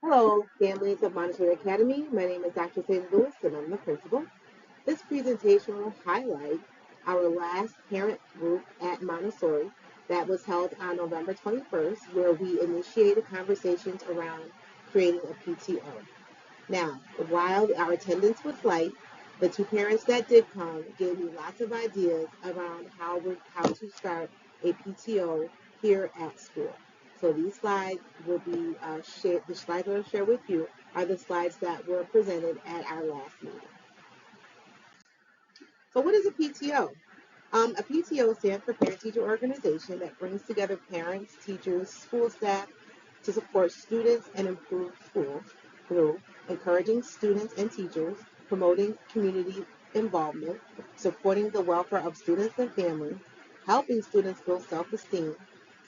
Hello, families of Montessori Academy. My name is Dr. St. Louis, and I'm the principal. This presentation will highlight our last parent group at Montessori that was held on November 21st, where we initiated conversations around creating a PTO. Now, while our attendance was light, the two parents that did come gave me lots of ideas around how to start a PTO here at school. So these slides will be shared. The slides I will share with you are the slides that were presented at our last meeting. So what is a PTO? A PTO stands for Parent-Teacher Organization that brings together parents, teachers, school staff to support students and improve schools through encouraging students and teachers, promoting community involvement, supporting the welfare of students and families, helping students build self-esteem,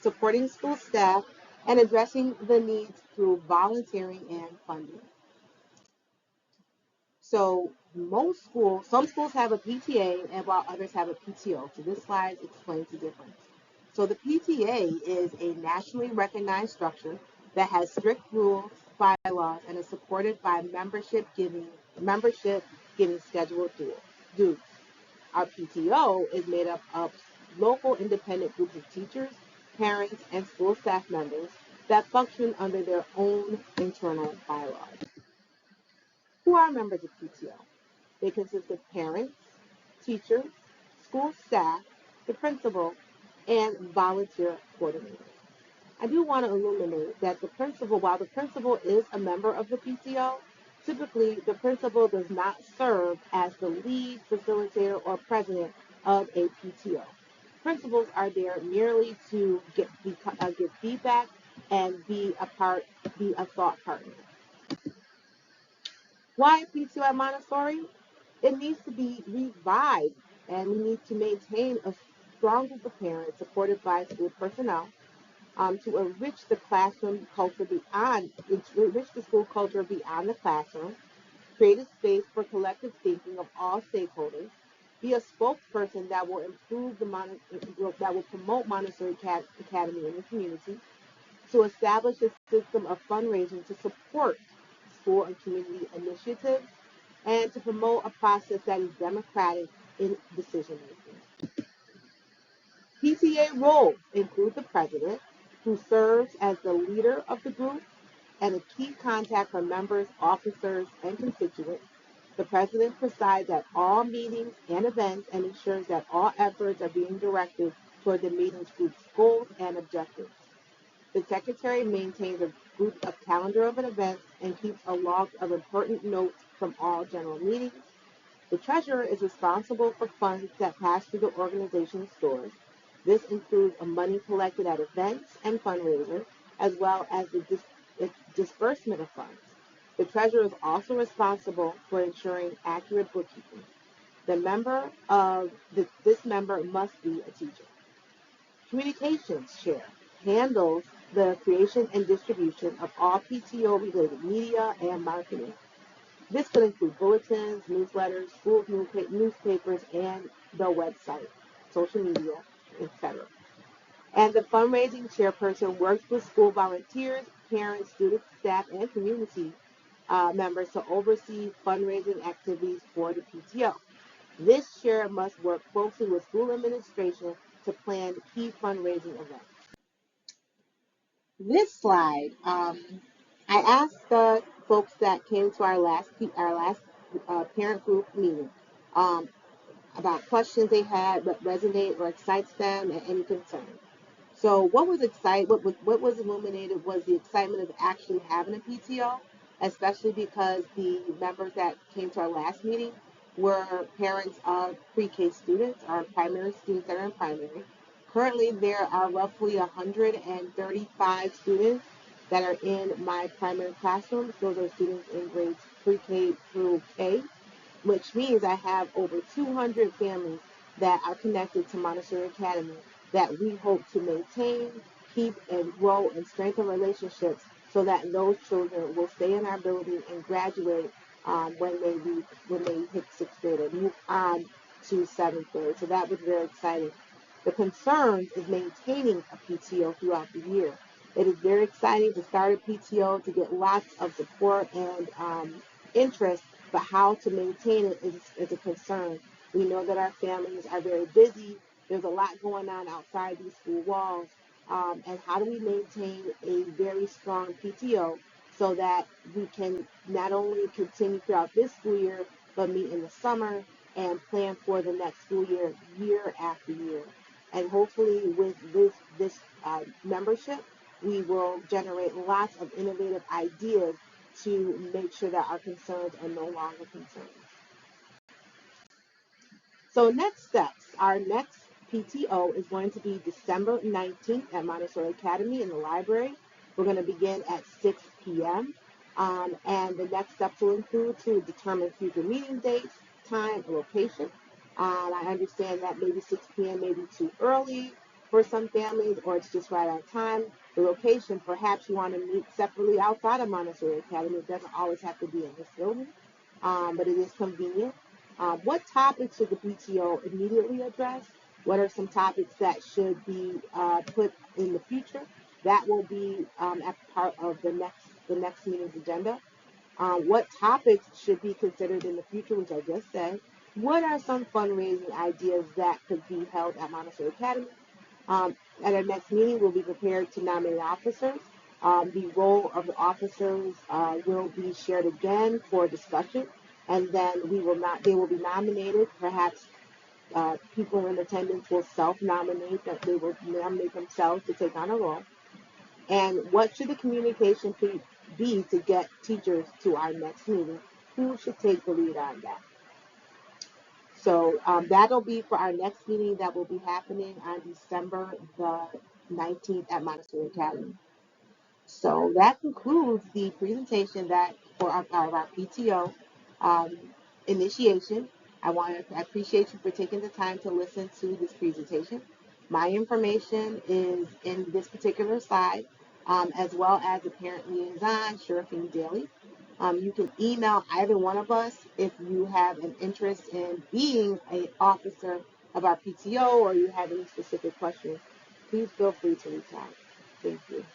supporting school staff, and addressing the needs through volunteering and funding. So some schools have a PTA and while others have a PTO. So this slide explains the difference. So the PTA is a nationally recognized structure that has strict rules, bylaws, and is supported by membership giving scheduled dues. Our PTO is made up of local independent groups of teachers, parents, and school staff members that function under their own internal bylaws. Who are members of PTO? They consist of parents, teachers, school staff, the principal, and volunteer coordinators. I do want to illuminate that while the principal is a member of the PTO, typically the principal does not serve as the lead facilitator or president of a PTO. Principals are there merely to give feedback and be a thought partner. Why PTO at Montessori? It needs to be revived, and we need to maintain a strong group of parents supported by school personnel to enrich the school culture beyond the classroom, create a space for collective thinking of all stakeholders, be a spokesperson that will promote Montessori Academy in the community, to establish a system of fundraising to support school and community initiatives, and to promote a process that is democratic in decision making. PTA roles include the president, who serves as the leader of the group and a key contact for members, officers, and constituents. The president presides at all meetings and events and ensures that all efforts are being directed toward the meeting's group's goals and objectives. The secretary maintains a group of calendar of events and keeps a log of important notes from all general meetings. The treasurer is responsible for funds that pass through the organization's stores. This includes money collected at events and fundraisers, as well as the disbursement of funds. The treasurer is also responsible for ensuring accurate bookkeeping. This member must be a teacher. Communications chair handles the creation and distribution of all PTO-related media and marketing. This could include bulletins, newsletters, school newspapers, and the website, social media, etc. And the fundraising chairperson works with school volunteers, parents, students, staff, and community members to oversee fundraising activities for the PTO. This chair must work closely with school administration to plan key fundraising events. This slide, I asked the folks that came to our last parent group meeting um, about questions they had, what resonate or excites them, and any concern. So what was illuminated was the excitement of actually having a PTO, especially because the members that came to our last meeting were parents of pre-K students, our primary students that are in primary. Currently, there are roughly 135 students that are in my primary classroom. Those are students in grades pre-K through K, which means I have over 200 families that are connected to Montessori Academy that we hope to maintain, keep, and grow and strengthen relationships so that those children will stay in our building and graduate when they hit sixth grade or move on to seventh grade. So that was very exciting. The concerns is maintaining a PTO throughout the year. It is very exciting to start a PTO, to get lots of support and interest, but how to maintain it is a concern. We know that our families are very busy. There's a lot going on outside these school walls. And how do we maintain a very strong PTO so that we can not only continue throughout this school year, but meet in the summer and plan for the next school year, year after year. And hopefully with this membership, we will generate lots of innovative ideas to make sure that our concerns are no longer concerns. So next steps, our next PTO is going to be December 19th at Montessori Academy in the library. We're going to begin at 6 p.m. And the next steps will include to determine future meeting dates, time, and location. I understand that maybe 6 p.m. may be too early for some families, or it's just right on time. The location, perhaps you want to meet separately outside of Montessori Academy. It doesn't always have to be in this building, but it is convenient. What topics should the PTO immediately address? What are some topics that should be put in the future? That will be as part of the next meeting's agenda. What topics should be considered in the future, which I just said? What are some fundraising ideas that could be held at Montessori Academy? At our next meeting, we'll be prepared to nominate officers. The role of the officers will be shared again for discussion, and then they will be nominated. Perhaps people in attendance will self-nominate, that they will nominate themselves to take on a role. And what should the communication be to get teachers to our next meeting? Who should take the lead on that? So that'll be for our next meeting that will be happening on December the 19th at Montessori Academy. So that concludes the presentation that for our PTO um, initiation. I appreciate you for taking the time to listen to this presentation. My information is in this particular slide, as well as the parent liaison, Sheriffing Daily. You can email either one of us if you have an interest in being an officer of our PTO or you have any specific questions. Please feel free to reach out. Thank you.